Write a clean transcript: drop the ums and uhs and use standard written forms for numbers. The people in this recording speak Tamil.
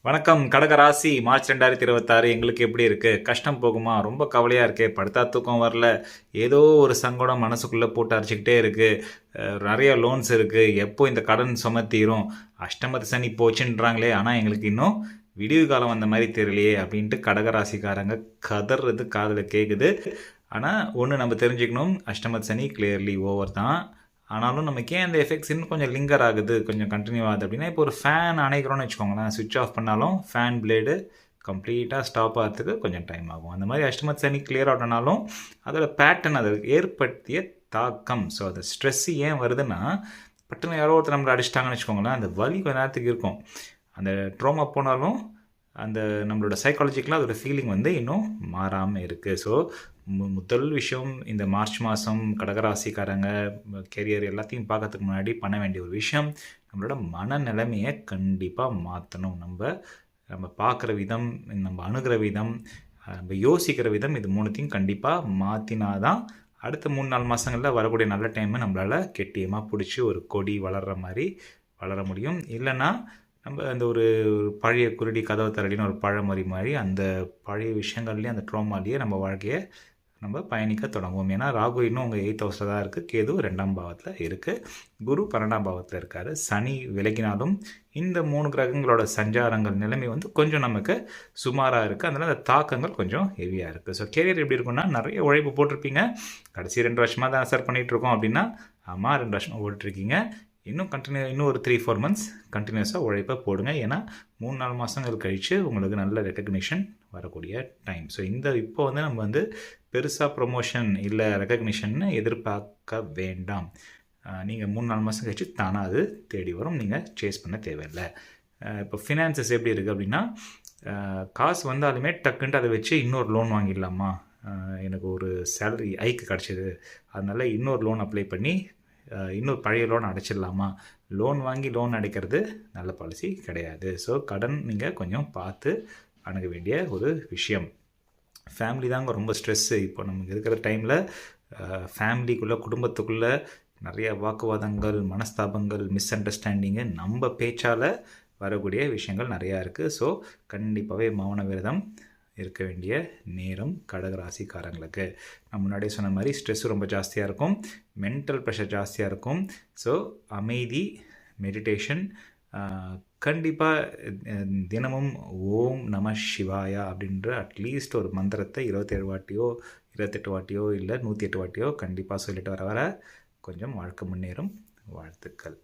வணக்கம். கடகராசி மார்ச் 2026 எங்களுக்கு எப்படி இருக்கு? கஷ்டம் போகுமா? ரொம்ப கவலையா இருக்கே. படுத்தா தூக்கம் வரல. ஏதோ ஒரு சங்கடம் மனசுக்குள்ள போட்டு அரிச்சுக்கிட்டே இருக்கு. நெறைய லோன்ஸ் இருக்கு. எப்போ இந்த கடன் சுமை தீரும்? அஷ்டமத்து சனி போச்சுன்றாங்களே, ஆனா எங்களுக்கு இன்னும் விடிவு காலம் வந்த மாரி தெரியலையே அப்படின்ட்டு கடகராசிக்காரங்க கதறது காதுல கேக்குது. ஆனா ஒண்ணு நம்ம தெரிஞ்சுக்கணும். அஷ்டமத்து சனி கிளியர்லி ஓவர் தான். ஆனாலும் நமக்கு ஏன் அந்த எஃபெக்ட்ஸ் இன்னும் கொஞ்சம் லிங்கர் ஆகுது, கொஞ்சம் கண்டினியூ ஆகுது அப்படின்னா, இப்போ ஒரு ஃபேன் அணைக்கிறோம்னு வச்சுக்கோங்களேன், சுவிட்ச் ஆஃப் பண்ணாலும் ஃபேன் பிளேடு கம்ப்ளீட்டாக ஸ்டாப் ஆகிறதுக்கு கொஞ்சம் டைம் ஆகும். அந்த மாதிரி அஷ்டமத்து சனி கிளியர் ஆகணுனாலும் அதோட பேட்டர்ன் அது ஏற்படுத்திய தாக்கம். ஸோ அது ஸ்ட்ரெஸ் ஏன் வருதுன்னா, பட்டுன்னு யாரோ ஒருத்தர் நம்மளை அடிச்சிட்டாங்கன்னு வச்சுக்கோங்களேன், அந்த வலி கொஞ்ச நேரத்துக்கு இருக்கும். அந்த ட்ரோமா போனாலும் அந்த நம்மளோட சைக்காலஜிக்கலாக அதோட ஃபீலிங் வந்து இன்னும் மாறாமல் இருக்குது. ஸோ முதல் விஷயம் இந்த மார்ச் மாதம் கடகராசிக்காரங்க கெரியர் எல்லாத்தையும் பார்க்கறதுக்கு முன்னாடி பண்ண வேண்டிய ஒரு விஷயம், நம்மளோட மனநிலைமையை கண்டிப்பாக மாற்றணும். நம்ம பார்க்குற விதம், நம்ம அணுகிற விதம், நம்ம யோசிக்கிற விதம், இது மூணுத்தையும் கண்டிப்பாக மாற்றினாதான் அடுத்த 3-4 மாதங்களில் வரக்கூடிய நல்ல டைமை நம்மளால் கெட்டியமாக பிடிச்சி ஒரு கொடி வளர்கிற மாதிரி வளர முடியும். இல்லைன்னா நம்ம அந்த ஒரு பழைய குருடி கதவை தரடின்னு ஒரு பழமொழி மாதிரி அந்த பழைய விஷயங்கள்லேயே அந்த ட்ரோமாலேயே நம்ம வாழ்க்கையை நம்ம பயணிக்க தொடங்குவோம். ஏன்னா ராகு இன்னும் உங்கள் 8th ஹவுஸில் தான் இருக்குது, கேது 2ஆம் பாவத்தில் இருக்குது, குரு 12ஆம் பாவத்தில் இருக்கார். சனி விலகினாலும் இந்த 3 கிரகங்களோட சஞ்சாரங்கள் நிலைமை வந்து கொஞ்சம் நமக்கு சுமாராக இருக்குது. அதனால் அந்த தாக்கங்கள் கொஞ்சம் ஹெவியாக இருக்குது. ஸோ கேரியர் எப்படி இருக்குன்னா, நிறைய உழைப்பு போட்டிருப்பீங்க, கடைசி 2 வருஷமாக தான் அசர் பண்ணிகிட்ருக்கோம் அப்படின்னா, ஆமாம் 2 வருஷமாக ஓடிட்டுருக்கீங்க, இன்னும் ஒரு 3-4 மந்த்ஸ் கண்டினியூஸாக உழைப்பை போடுங்க. ஏன்னா 3-4 மாதங்கள் கழித்து உங்களுக்கு நல்ல ரெக்கக்னிஷன் வரக்கூடிய டைம். ஸோ இப்போ வந்து நம்ம வந்து பெருசாக ப்ரொமோஷன் இல்லை ரெக்கக்னிஷன்னு எதிர்பார்க்க வேண்டாம். நீங்கள் 3-4 மாதம் கழிச்சு தானாக அது தேடி வரும், நீங்கள் சேஸ் பண்ண தேவையில்லை. இப்போ ஃபினான்சஸ் எப்படி இருக்குது அப்படின்னா, காசு வந்தாலுமே டக்குன்ட்டு அதை வச்சு இன்னொரு லோன் வாங்கிடலாமா, எனக்கு ஒரு சேலரி ஹைக்கு கிடச்சிது அதனால் இன்னொரு லோன் அப்ளை பண்ணி இன்னொரு பழைய லோன் அடைச்சிடலாமா, லோன் வாங்கி லோன் அடைக்கிறது நல்ல பாலிசி கிடையாது. ஸோ கடன் நீங்கள் கொஞ்சம் பார்த்து அணுக வேண்டிய ஒரு விஷயம். ஃபேமிலி தாங்க ரொம்ப ஸ்ட்ரெஸ்ஸு. இப்போ நமக்கு இருக்கிற டைமில் ஃபேமிலிக்குள்ளே, குடும்பத்துக்குள்ளே நிறைய வாக்குவாதங்கள், மனஸ்தாபங்கள், மிஸ் அண்டர்ஸ்டாண்டிங்கு நம்ம பேச்சால் வரக்கூடிய விஷயங்கள் நிறையா இருக்குது. ஸோ கண்டிப்பாகவே மௌன விரதம் இருக்க வேண்டிய நேரம் கடகராசிக்காரங்களுக்கு. நான் முன்னாடியே சொன்ன மாதிரி ஸ்ட்ரெஸ்ஸு ரொம்ப ஜாஸ்தியாக இருக்கும், மென்டல் ப்ரெஷர் ஜாஸ்தியாக இருக்கும். ஸோ அமைதி, மெடிடேஷன், கண்டிப்பாக தினமும் ஓம் நம சிவாயா அப்படின்ற அட்லீஸ்ட் ஒரு மந்திரத்தை 27 வாட்டியோ 28 வாட்டியோ இல்லை 108 வாட்டியோ கண்டிப்பாக சொல்லிட்டு வர கொஞ்சம் வாழ்க்கை முன்னேறும். வாழ்த்துக்கள்.